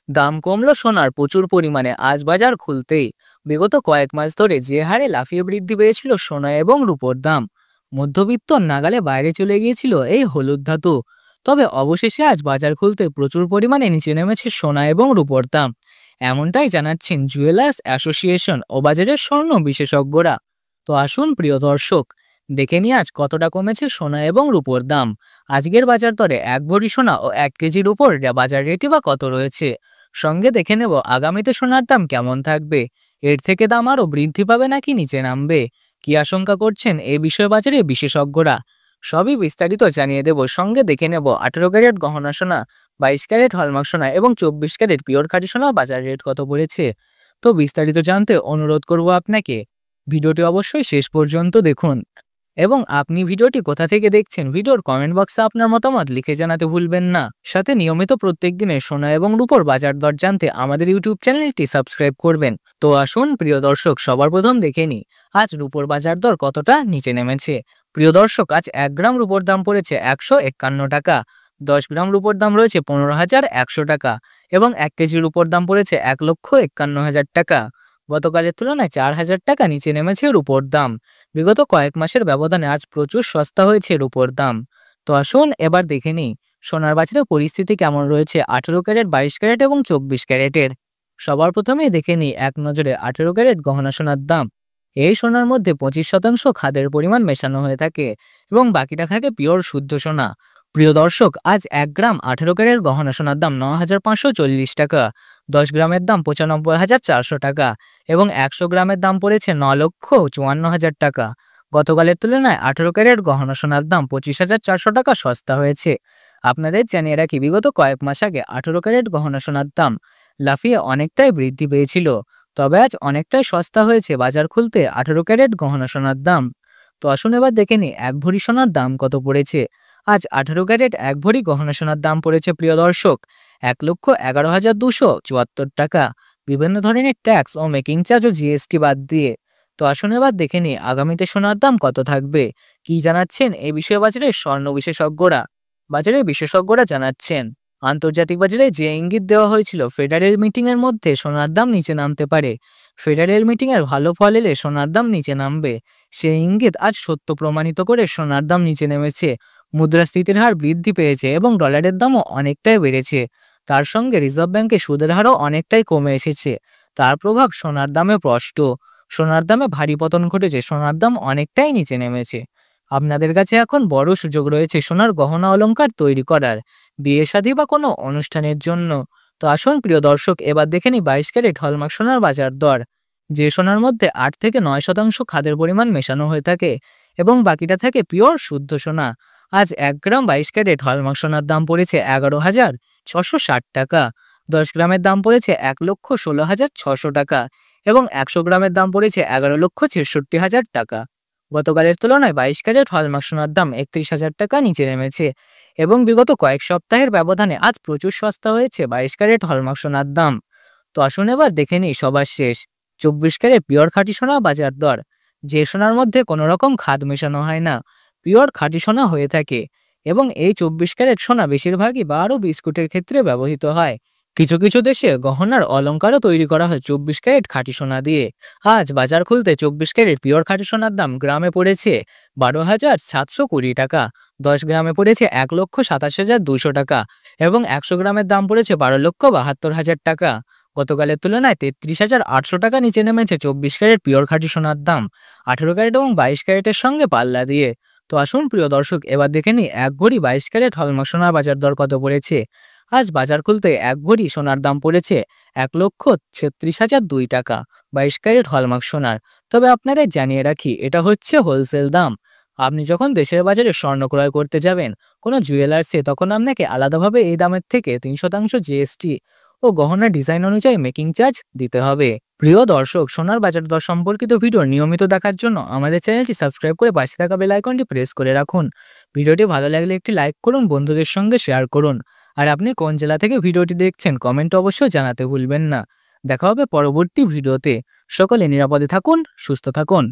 দাম কমলো সোনার প্রচুর পরিমাণে আজ বাজার খুলতেই। বিগত কয়েক মাস ধরে যে হারে লাফিয়ে বৃদ্ধি পেয়েছিল সোনা এবং রূপোর দাম, মধ্যবিত্ত নাগালে বাইরে চলে গিয়েছিল এই হলুদ ধাতু। তবে অবশেষে আজ বাজার খুলতে প্রচুর পরিমাণে নিচে নেমেছে সোনা এবং রূপোর দাম। এমনটাই জানাচ্ছেন জুয়েলার্স অ্যাসোসিয়েশন ও বাজারের স্বর্ণ বিশেষজ্ঞরা। তো আসুন প্রিয় দর্শক, দেখে নিয়ে আজ কতটা কমেছে সোনা এবং রূপোর দাম। আজকের বাজার দরে 1 ভরি সোনা ও 1 কেজির উপর বাজার রেটই বা কত রয়েছে। সঙ্গে দেখে নেব আগামীতে সোনার দাম কেমন থাকবে, এর থেকে দাম আরও বৃদ্ধি পাবে নাকি নিচে নামবে, কি আশঙ্কা করছেন এই বিষয়ে বাজারে বিশেষজ্ঞরা। সবই বিস্তারিত জানিয়ে দেব। সঙ্গে দেখে নেব 18 ক্যারেট গহনা সোনা, 22 ক্যারেট হলমার্ক সোনা এবং 24 ক্যারেট পিওর খাঁটি সোনা বাজার রেট কত পড়েছে। তো বিস্তারিত জানতে অনুরোধ করব আপনাকে, ভিডিওটি অবশ্যই শেষ পর্যন্ত দেখুন। এবং আপনি ভিডিওটি কোথা থেকে দেখছেন ভিডিওর কমেন্ট বক্সে আপনার মতামত লিখে জানাতে ভুলবেন না। সাথে নিয়মিত প্রত্যেক দিনের সোনা এবং রূপোর বাজার দর জানতে আমাদের ইউটিউব চ্যানেলটি সাবস্ক্রাইব করবেন। তো আসুন প্রিয় দর্শক, সবার প্রথম দেখে নিই আজ রূপোর বাজার দর কতটা নিচে নেমেছে। প্রিয় দর্শক, আজ 1 গ্রাম রূপোর দাম পড়েছে 151 টাকা। 10 গ্রাম রূপোর দাম রয়েছে 15,100 টাকা এবং 1 কেজির রূপোর দাম পড়েছে 1,51,000 টাকা। গতকালের তুলনায় 4,000 টাকা নিচে নেমেছে রূপোর দাম। বিগত কয়েক মাসের ব্যবধানে আজ প্রচুর সস্তা হয়েছে রূপোর দাম। তো আসুন এবার দেখে নিই সোনার বাজারে পরিস্থিতি কেমন রয়েছে 18 ক্যারেট, 22 ক্যারেট এবং 24 ক্যারেটের। সবার প্রথমেই দেখে নিই এক নজরে 18 ক্যারেট গহনা সোনার দাম। এই সোনার মধ্যে 25% খাদের পরিমাণ মেশানো হয়ে থাকে এবং বাকিটা থাকে পিওর শুদ্ধ সোনা। প্রিয় দর্শক, আজ 1 গ্রাম 18 ক্যারেট গহনা সোনার দাম 9,540 টাকা। 10 গ্রামের দাম 95,400 টাকা এবং 100 গ্রামের দাম পড়েছে 9,54,000 টাকা। গতকালের তুলনায় 18 ক্যারেট গহনা সোনার দাম 25,400 টাকা সস্তা হয়েছে। আপনাদের জানিয়ে রাখি, বিগত কয়েক মাস আগে 18 ক্যারেট গহনা সোনার দাম লাফিয়ে অনেকটাই বৃদ্ধি পেয়েছিল। তবে আজ অনেকটাই সস্তা হয়েছে বাজার খুলতে 18 ক্যারেট গহনা সোনার দাম। তো আসুন এবার দেখে নিই 1 ভরি সোনার দাম কত পড়েছে। আজ 18 ক্যারেট 1 ভরি গহনা সোনার দাম পড়েছে প্রিয় দর্শক 1,11,274 টাকা, বিভিন্ন ধরনের ট্যাক্স ও মেকিং চার্জ ও জিএসটি বাদ দিয়ে। তো আসুন এবার দেখে নিই আগামীতে সোনার দাম কত থাকবে, কি জানাচ্ছেন এই বিষয়ে বাজারের স্বর্ণ বিশেষজ্ঞরা। বাজারের বিশেষজ্ঞরা জানাচ্ছেন, আন্তর্জাতিক বাজারে যে ইঙ্গিত দেওয়া হয়েছিল ফেডারেল মিটিং এর মধ্যে সোনার দাম নিচে নামতে পারে, ফেডারেল মিটিং এর ভালো ফল এলে সোনার দাম নিচে নামবে, সেই ইঙ্গিত আজ সত্য প্রমাণিত করে সোনার দাম নিচে নেমেছে। মুদ্রাস্ফীতির হার বৃদ্ধি পেয়েছে এবং ডলারের দামও অনেকটাই বেড়েছে। তার সঙ্গে রিজার্ভ ব্যাংকের সুদের হারও অনেকটাই কমে এসেছে। তার প্রভাব সোনার দামে স্পষ্ট। সোনার দামে ভারী পতন ঘটেছে, সোনার দাম অনেকটাই নিচে নেমেছে। আপনাদের কাছে এখন বড় সুযোগ রয়েছে সোনার গহনা অলংকার তৈরি করার, বিয়ে শাদী বা কোনো অনুষ্ঠানের জন্য। তো আসুন প্রিয় দর্শক, এবার দেখে নিই 22 ক্যারেট হলমার্ক সোনার বাজার দর। যে সোনার মধ্যে 8 থেকে 9% খাদের পরিমাণ মেশানো হয়ে থাকে এবং বাকিটা থাকে পিওর শুদ্ধ সোনা। আজ 1 গ্রাম 22 ক্যারেট হলমার্ক সোনার দাম পড়েছে 11,660 টাকা। 10 গ্রামের দাম পড়েছে 1,16,600 টাকা এবং 100 গ্রামের দাম পড়েছে 11,66,000 টাকা। গতকালের তুলনায় 22 ক্যারেট হলমার্ক সোনার দাম 31,000 টাকা নিচে নেমেছে এবং বিগত কয়েক সপ্তাহের ব্যবধানে আজ প্রচুর সস্তা হয়েছে 22 ক্যারেট হলমার্ক সোনার দাম। তো আসুন এবার দেখে নিই সবার শেষ 24 ক্যারেট পিওর খাঁটি সোনা বাজার দর। যে সোনার মধ্যে কোনো রকম খাদ মেশানো হয় না, পিওর খাঁটি সোনা হয়ে থাকে এবং এই 24 ক্যারেট সোনা বেশিরভাগই বার ও বিস্কুটের ক্ষেত্রে ব্যবহৃত হয়। কিছু কিছু দেশে গহনার অলংকারও তৈরি করা হয় 24 ক্যারেট খাঁটি সোনা দিয়ে। আজ বাজার খুলতে 24 ক্যারেট পিওর খাঁটি সোনার দাম গ্রামে পড়েছে 12,720 টাকা। 10 গ্রামে পড়েছে 1,27,200 টাকা এবং 100 গ্রামের দাম পড়েছে 12,72,000 টাকা। গতকালের তুলনায় 33,800 টাকা নিচে নেমেছে 24 ক্যারেট পিওর খাঁটি সোনার দাম 18 ক্যারেট এবং 22 ক্যারেটের সঙ্গে পাল্লা দিয়ে। তো আসুন প্রিয় দর্শক, এবার দেখে নিই 1 ভরি 22 ক্যারেট হলমার্ক সোনার বাজার দর কত পড়েছে। আজ বাজার খুলতে 1 ভরি সোনার দাম পড়েছে 1,36,002 টাকা 22 ক্যারেট হলমার্ক সোনার। তবে আপনাদের জানিয়ে রাখি, এটা হচ্ছে হোলসেল দাম। আপনি যখন দেশের বাজারে স্বর্ণ ক্রয় করতে যাবেন কোনো জুয়েলার্সে, তখন আপনাকে আলাদাভাবে এই দামের থেকে 3% জিএসটি ও গহনার ডিজাইন অনুযায়ী মেকিং চার্জ দিতে হবে। প্রিয় দর্শক, সোনার বাজার দর সম্পর্কিত ভিডিও নিয়মিত দেখার জন্য আমাদের চ্যানেলটি সাবস্ক্রাইব করে পাশে থাকা বেল আইকনটি প্রেস করে রাখুন। ভিডিওটি ভালো লাগলে একটি লাইক করুন, বন্ধুদের সঙ্গে শেয়ার করুন। আর আপনি কোন জেলা থেকে ভিডিওটি দেখছেন কমেন্ট অবশ্যই জানাতে ভুলবেন না। দেখা হবে পরবর্তী ভিডিওতে। সকলে নিরাপদে থাকুন, সুস্থ থাকুন।